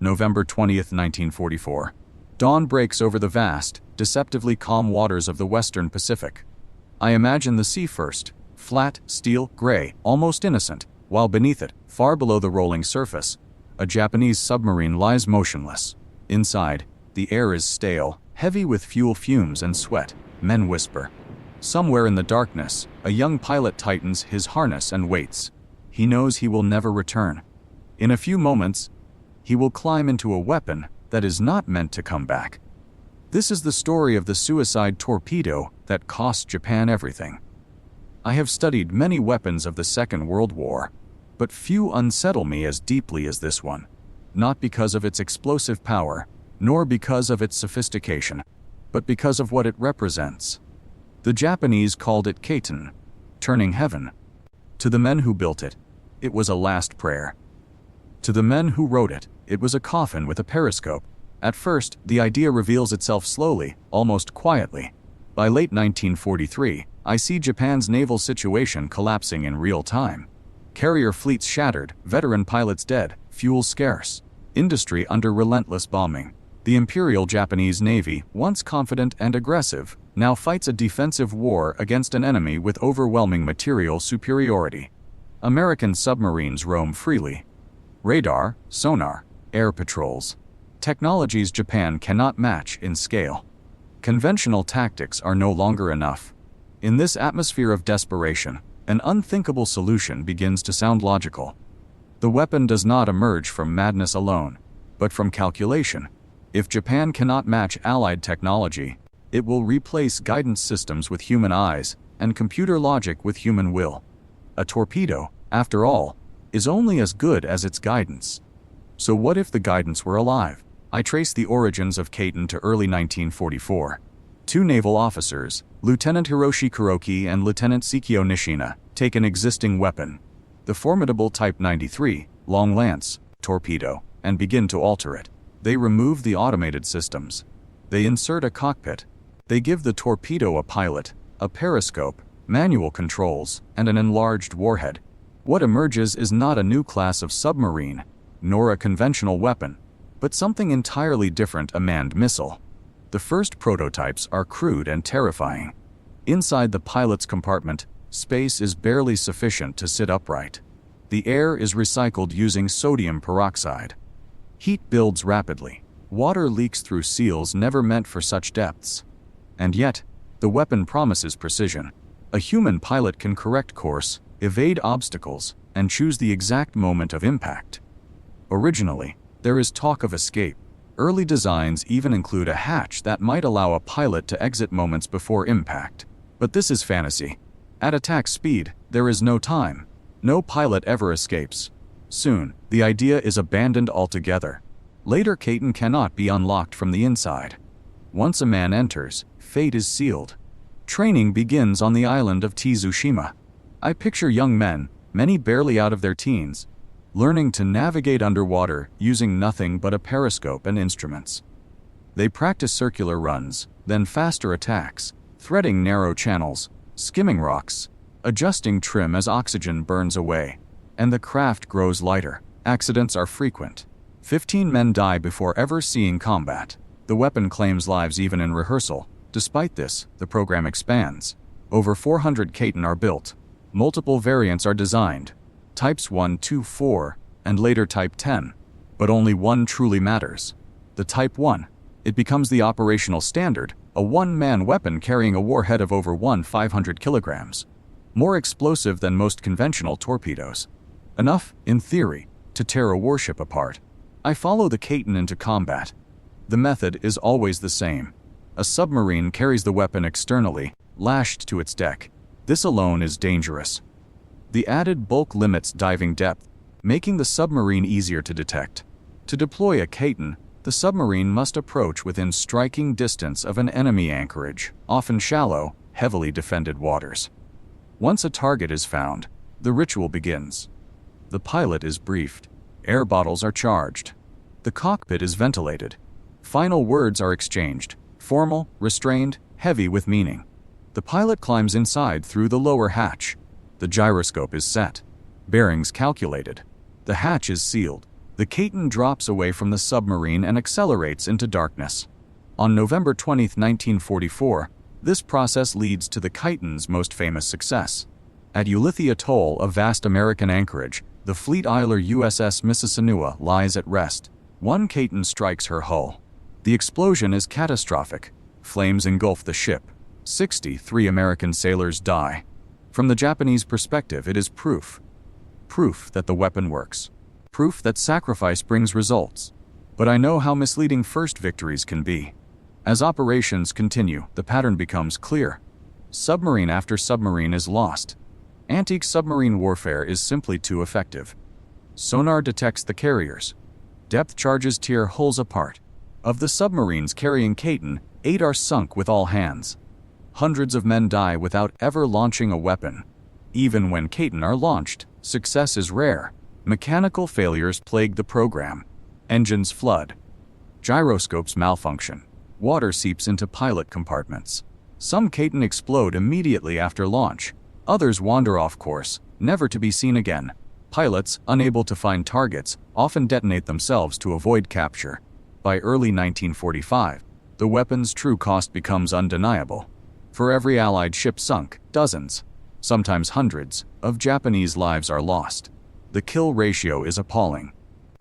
November 20, 1944. Dawn breaks over the vast, deceptively calm waters of the western Pacific. I imagine the sea first, flat, steel, gray, almost innocent, while beneath it, far below the rolling surface, a Japanese submarine lies motionless. Inside, the air is stale, heavy with fuel fumes and sweat. Men whisper. Somewhere in the darkness, a young pilot tightens his harness and waits. He knows he will never return. In a few moments, he will climb into a weapon that is not meant to come back. This is the story of the suicide torpedo that cost Japan everything. I have studied many weapons of the Second World War, but few unsettle me as deeply as this one. Not because of its explosive power, nor because of its sophistication, but because of what it represents. The Japanese called it Kaiten, turning heaven. To the men who built it, it was a last prayer. To the men who wrote it, it was a coffin with a periscope. At first, the idea reveals itself slowly, almost quietly. By late 1943, I see Japan's naval situation collapsing in real time. Carrier fleets shattered, veteran pilots dead, fuel scarce, industry under relentless bombing. The Imperial Japanese Navy, once confident and aggressive, now fights a defensive war against an enemy with overwhelming material superiority. American submarines roam freely. Radar, sonar, air patrols. Technologies Japan cannot match in scale. Conventional tactics are no longer enough. In this atmosphere of desperation, an unthinkable solution begins to sound logical. The weapon does not emerge from madness alone, but from calculation. If Japan cannot match Allied technology, it will replace guidance systems with human eyes and computer logic with human will. A torpedo, after all, is only as good as its guidance. So what if the guidance were alive? I trace the origins of Kaiten to early 1944. Two naval officers, Lieutenant Hiroshi Kuroki and Lieutenant Sekio Nishina, take an existing weapon, the formidable Type 93, long lance, torpedo, and begin to alter it. They remove the automated systems. They insert a cockpit. They give the torpedo a pilot, a periscope, manual controls, and an enlarged warhead. What emerges is not a new class of submarine, nor a conventional weapon, but something entirely different: a manned missile. The first prototypes are crude and terrifying. Inside the pilot's compartment, space is barely sufficient to sit upright. The air is recycled using sodium peroxide. Heat builds rapidly. Water leaks through seals never meant for such depths. And yet, the weapon promises precision. A human pilot can correct course, evade obstacles, and choose the exact moment of impact. Originally, there is talk of escape. Early designs even include a hatch that might allow a pilot to exit moments before impact. But this is fantasy. At attack speed, there is no time. No pilot ever escapes. Soon, the idea is abandoned altogether. Later, Kaiten cannot be unlocked from the inside. Once a man enters, fate is sealed. Training begins on the island of Tsushima. I picture young men, many barely out of their teens, learning to navigate underwater using nothing but a periscope and instruments. They practice circular runs, then faster attacks, threading narrow channels, skimming rocks, adjusting trim as oxygen burns away. And the craft grows lighter. Accidents are frequent. 15 men die before ever seeing combat. The weapon claims lives even in rehearsal. Despite this, the program expands. Over 400 Kaiten are built. Multiple variants are designed. Types 1, 2, 4, and later Type 10. But only one truly matters. The Type 1. It becomes the operational standard, a one-man weapon carrying a warhead of over 500 kilograms. More explosive than most conventional torpedoes. Enough, in theory, to tear a warship apart. I follow the Kaiten into combat. The method is always the same. A submarine carries the weapon externally, lashed to its deck. This alone is dangerous. The added bulk limits diving depth, making the submarine easier to detect. To deploy a Kaiten, the submarine must approach within striking distance of an enemy anchorage, often shallow, heavily defended waters. Once a target is found, the ritual begins. The pilot is briefed. Air bottles are charged. The cockpit is ventilated. Final words are exchanged, formal, restrained, heavy with meaning. The pilot climbs inside through the lower hatch. The gyroscope is set. Bearings calculated. The hatch is sealed. The Kaiten drops away from the submarine and accelerates into darkness. On November 20, 1944, this process leads to the Kaiten's most famous success. At Ulithi Atoll, a vast American anchorage, the fleet iler USS Mississinewa lies at rest. One Kaiten strikes her hull. The explosion is catastrophic. Flames engulf the ship. 63 American sailors die. From the Japanese perspective, it is proof. Proof that the weapon works. Proof that sacrifice brings results. But I know how misleading first victories can be. As operations continue, the pattern becomes clear. Submarine after submarine is lost. Anti-submarine warfare is simply too effective. Sonar detects the carriers. Depth charges tear hulls apart. Of the submarines carrying Kaiten, 8 are sunk with all hands. Hundreds of men die without ever launching a weapon. Even when Kaiten are launched, success is rare. Mechanical failures plague the program. Engines flood. Gyroscopes malfunction. Water seeps into pilot compartments. Some Kaiten explode immediately after launch. Others wander off course, never to be seen again. Pilots, unable to find targets, often detonate themselves to avoid capture. By early 1945, the weapon's true cost becomes undeniable. For every Allied ship sunk, dozens, sometimes hundreds, of Japanese lives are lost. The kill ratio is appalling.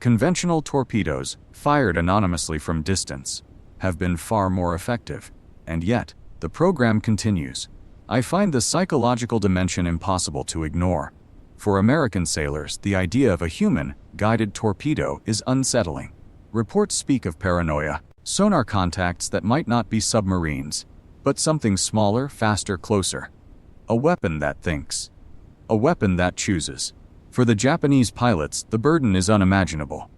Conventional torpedoes, fired anonymously from distance, have been far more effective. And yet, the program continues. I find the psychological dimension impossible to ignore. For American sailors, the idea of a human-guided torpedo is unsettling. Reports speak of paranoia, sonar contacts that might not be submarines, but something smaller, faster, closer. A weapon that thinks. A weapon that chooses. For the Japanese pilots, the burden is unimaginable.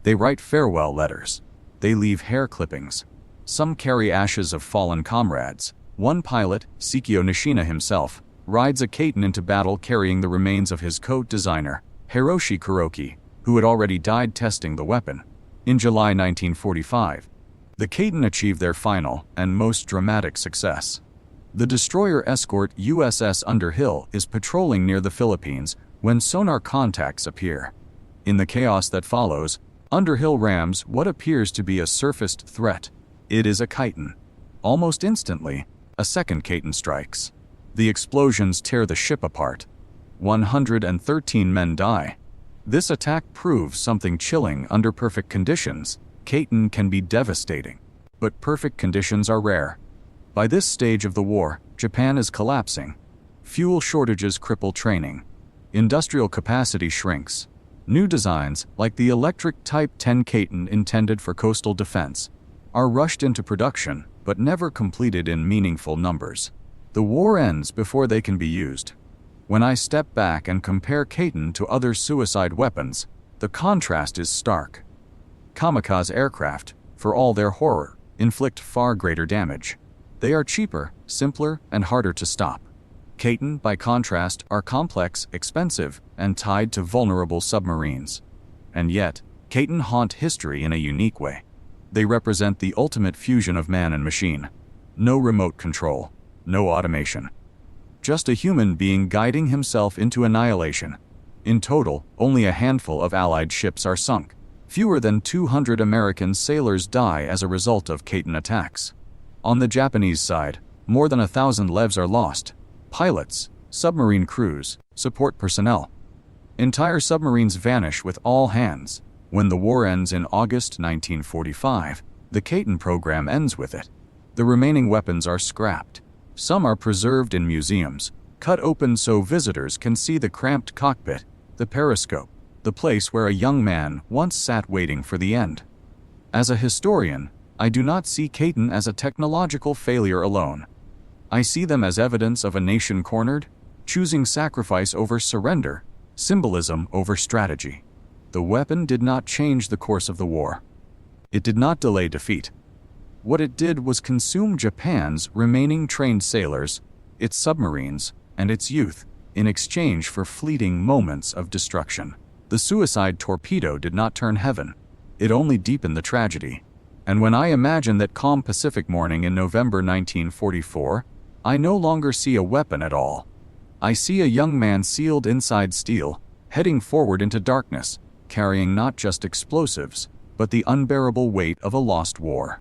They write farewell letters. They leave hair clippings. Some carry ashes of fallen comrades. One pilot, Sekio Nishina himself, rides a Kaiten into battle carrying the remains of his co-designer, Hiroshi Kuroki, who had already died testing the weapon. In July 1945, the Kaiten achieved their final and most dramatic success. The destroyer escort USS Underhill is patrolling near the Philippines when sonar contacts appear. In the chaos that follows, Underhill rams what appears to be a surfaced threat. It is a Kaiten. Almost instantly, a second Kaiten strikes. The explosions tear the ship apart. 113 men die. This attack proves something chilling. Under perfect conditions, Kaiten can be devastating. But perfect conditions are rare. By this stage of the war, Japan is collapsing. Fuel shortages cripple training. Industrial capacity shrinks. New designs, like the electric Type 10 Kaiten intended for coastal defense, are rushed into production, but never completed in meaningful numbers. The war ends before they can be used. When I step back and compare Kaiten to other suicide weapons, the contrast is stark. Kamikaze aircraft, for all their horror, inflict far greater damage. They are cheaper, simpler, and harder to stop. Kaiten, by contrast, are complex, expensive, and tied to vulnerable submarines. And yet, Kaiten haunt history in a unique way. They represent the ultimate fusion of man and machine. No remote control, no automation. Just a human being guiding himself into annihilation. In total, only a handful of Allied ships are sunk. Fewer than 200 American sailors die as a result of Kaiten attacks. On the Japanese side, more than 1,000 lives are lost. Pilots, submarine crews, support personnel. Entire submarines vanish with all hands. When the war ends in August 1945, the Kaiten program ends with it. The remaining weapons are scrapped. Some are preserved in museums, cut open so visitors can see the cramped cockpit, the periscope, the place where a young man once sat waiting for the end. As a historian, I do not see Kaiten as a technological failure alone. I see them as evidence of a nation cornered, choosing sacrifice over surrender, symbolism over strategy. The weapon did not change the course of the war. It did not delay defeat. What it did was consume Japan's remaining trained sailors, its submarines, and its youth, in exchange for fleeting moments of destruction. The suicide torpedo did not turn heaven. It only deepened the tragedy. And when I imagine that calm Pacific morning in November 1944, I no longer see a weapon at all. I see a young man sealed inside steel, heading forward into darkness, carrying not just explosives, but the unbearable weight of a lost war.